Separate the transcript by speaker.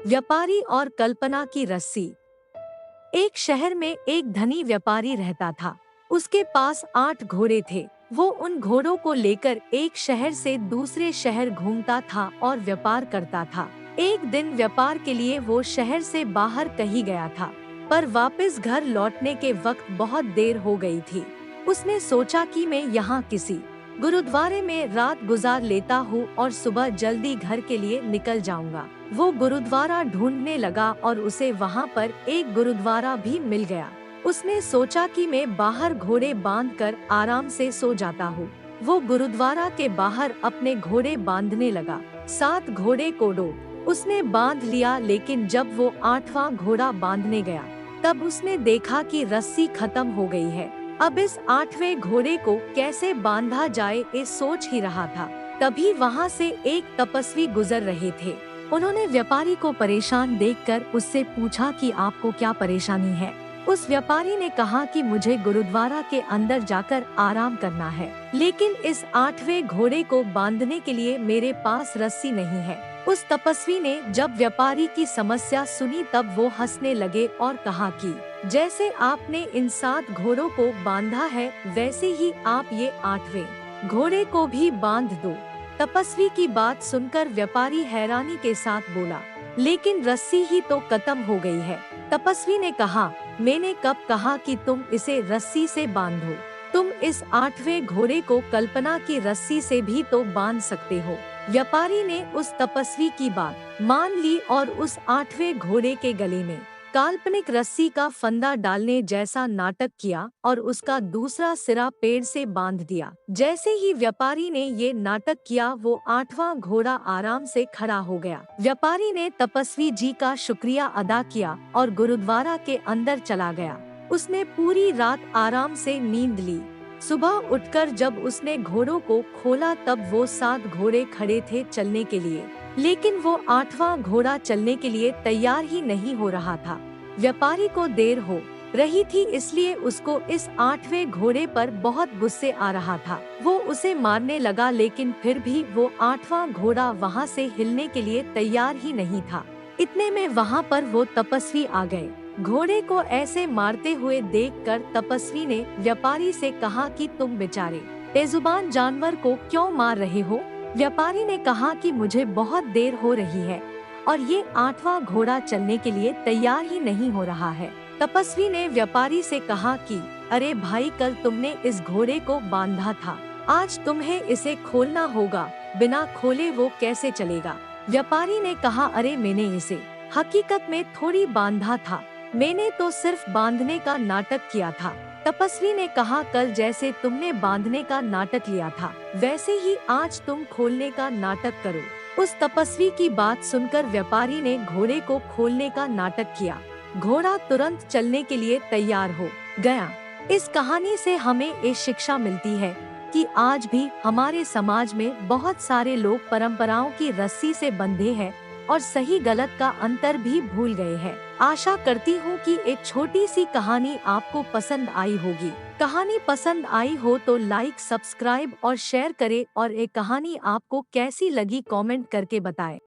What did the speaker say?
Speaker 1: व्यापारी और कल्पना की रस्सी। एक शहर में एक धनी व्यापारी रहता था। उसके पास 8 घोड़े थे। वो उन घोड़ों को लेकर एक शहर से दूसरे शहर घूमता था और व्यापार करता था। एक दिन व्यापार के लिए वो शहर से बाहर कहीं गया था, पर वापस घर लौटने के वक्त बहुत देर हो गई थी। उसने सोचा कि मैं यहाँ किसी गुरुद्वारे में रात गुजार लेता हूँ और सुबह जल्दी घर के लिए निकल जाऊंगा। वो गुरुद्वारा ढूंढने लगा और उसे वहाँ पर एक गुरुद्वारा भी मिल गया। उसने सोचा कि मैं बाहर घोड़े बांधकर आराम से सो जाता हूँ। वो गुरुद्वारा के बाहर अपने घोड़े बांधने लगा। 7 घोड़े कोडो उसने बांध लिया, लेकिन जब वो 8वां घोड़ा बांधने गया तब उसने देखा कि रस्सी खत्म हो गई है। अब इस 8वें घोड़े को कैसे बांधा जाए, ये सोच ही रहा था। तभी वहाँ से एक तपस्वी गुजर रहे थे। उन्होंने व्यापारी को परेशान देखकर उससे पूछा कि आपको क्या परेशानी है। उस व्यापारी ने कहा कि मुझे गुरुद्वारा के अंदर जाकर आराम करना है, लेकिन इस 8वें घोड़े को बांधने के लिए मेरे पास रस्सी नहीं है। उस तपस्वी ने जब व्यापारी की समस्या सुनी तब वो हंसने लगे और कहा कि जैसे आपने इन 7 घोड़ों को बांधा है, वैसे ही आप ये 8वें घोड़े को भी बांध दो। तपस्वी की बात सुनकर व्यापारी हैरानी के साथ बोला, लेकिन रस्सी ही तो खत्म हो गई है। तपस्वी ने कहा, मैंने कब कहा कि तुम इसे रस्सी से बांधो? तुम इस 8वें घोड़े को कल्पना की रस्सी से भी तो बांध सकते हो। व्यापारी ने उस तपस्वी की बात मान ली और उस 8वें घोड़े के गले में काल्पनिक रस्सी का फंदा डालने जैसा नाटक किया और उसका दूसरा सिरा पेड़ से बांध दिया। जैसे ही व्यापारी ने ये नाटक किया, वो 8वां घोड़ा आराम से खड़ा हो गया। व्यापारी ने तपस्वी जी का शुक्रिया अदा किया और गुरुद्वारा के अंदर चला गया। उसने पूरी रात आराम से नींद ली। सुबह उठकर जब उसने घोड़ों को खोला तब वो 7 घोड़े खड़े थे चलने के लिए, लेकिन वो 8वां घोड़ा चलने के लिए तैयार ही नहीं हो रहा था। व्यापारी को देर हो रही थी, इसलिए उसको इस 8वें घोड़े पर बहुत गुस्से आ रहा था। वो उसे मारने लगा, लेकिन फिर भी वो 8वां घोड़ा वहाँ से हिलने के लिए तैयार ही नहीं था। इतने में वहाँ पर वो तपस्वी आ गए। घोड़े को ऐसे मारते हुए देखकर तपस्वी ने व्यापारी से कहा कि तुम बेचारे बेजुबान जानवर को क्यों मार रहे हो? व्यापारी ने कहा कि मुझे बहुत देर हो रही है और ये 8वां घोड़ा चलने के लिए तैयार ही नहीं हो रहा है। तपस्वी ने व्यापारी से कहा कि अरे भाई, कल तुमने इस घोड़े को बांधा था, आज तुम्हें इसे खोलना होगा। बिना खोले वो कैसे चलेगा? व्यापारी ने कहा, अरे मैंने इसे हकीकत में थोड़ी बांधा था, मैंने तो सिर्फ बांधने का नाटक किया था। तपस्वी ने कहा, कल जैसे तुमने बांधने का नाटक लिया था, वैसे ही आज तुम खोलने का नाटक करो। उस तपस्वी की बात सुनकर व्यापारी ने घोड़े को खोलने का नाटक किया। घोड़ा तुरंत चलने के लिए तैयार हो गया। इस कहानी से हमें एक शिक्षा मिलती है कि आज भी हमारे समाज में बहुत सारे लोग परंपराओं की रस्सी से बंधे हैं और सही गलत का अंतर भी भूल गए हैं। आशा करती हूँ कि एक छोटी सी कहानी आपको पसंद आई होगी। कहानी पसंद आई हो तो लाइक, सब्सक्राइब और शेयर करें और एक कहानी आपको कैसी लगी कमेंट करके बताएं।